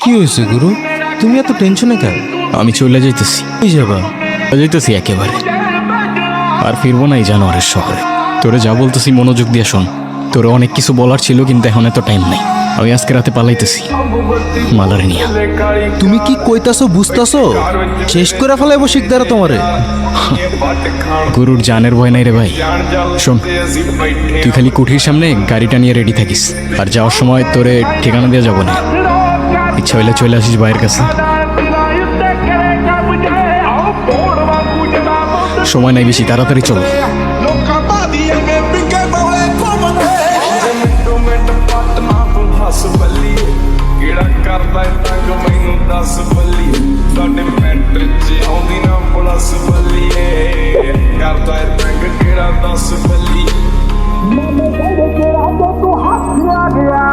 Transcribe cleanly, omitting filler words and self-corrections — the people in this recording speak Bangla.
কি হয়েছে গুরু? তুমি এত টেনশনে কেন? আমি চলে যাইতেছি। কই যাবা? যাইতেছি একেবারে, আর ফিরবো না এই জানোয়ারের শহরে। তোরে যা বলতেছি মনোযোগ দিয়ে শোন। তোরে অনেক কিছু বলার ছিল, কিন্তু এখন এত টাইম নাই। আমি আজকে রাতে পালাইতেছি মালারে নিয়া। তুমি কি কইতাছো বুঝতাছো? শেষ করে ফেলাইবো শিকদারা তোমারে। গুরুর জানের ভয় নাই রে ভাই। শোন, তুই খালি কুঠির সামনে গাড়িটা নিয়ে রেডি থাকিস, আর যাওয়ার সময় তোরে ঠিকানা দিয়ে যাবো না। ইচ্ছা হইলে চলে আসিস ভাইয়ের কাছে। সময় নাই বেশি, তাড়াতাড়ি চল। ਲੋਕਾਂ ਭਾਦੀਆਂ ਵੇ ਪਿੱਕੇ ਬੋਲੇ ਘੁੰਮਦੇ ਮਿੰਟ ਪੱਟ ਨਾ ਤੂੰ ਹੱਸ ਬੱਲੀ ਕਿਹੜਾ ਕਰਦਾ ਏ ਤੰਗ ਮੈਨੂੰ ਦੱਸ ਬੱਲੀ ਸਾਡੇ ਮੈਟਰ 'ਚ ਆਉਂਦੀ ਨਾ ਪੁਲਸ ਬੱਲੀਏ ਕਰਦਾ ਏ ਤੰਗ ਕਿਹੜਾ ਦੱਸ ਬੱਲੀ ਮੈਨੂੰ ਕਹਿੰਦੇ ਤੇਰਾ ਤੂੰ ਹੱਥ ਆ ਗਿਆ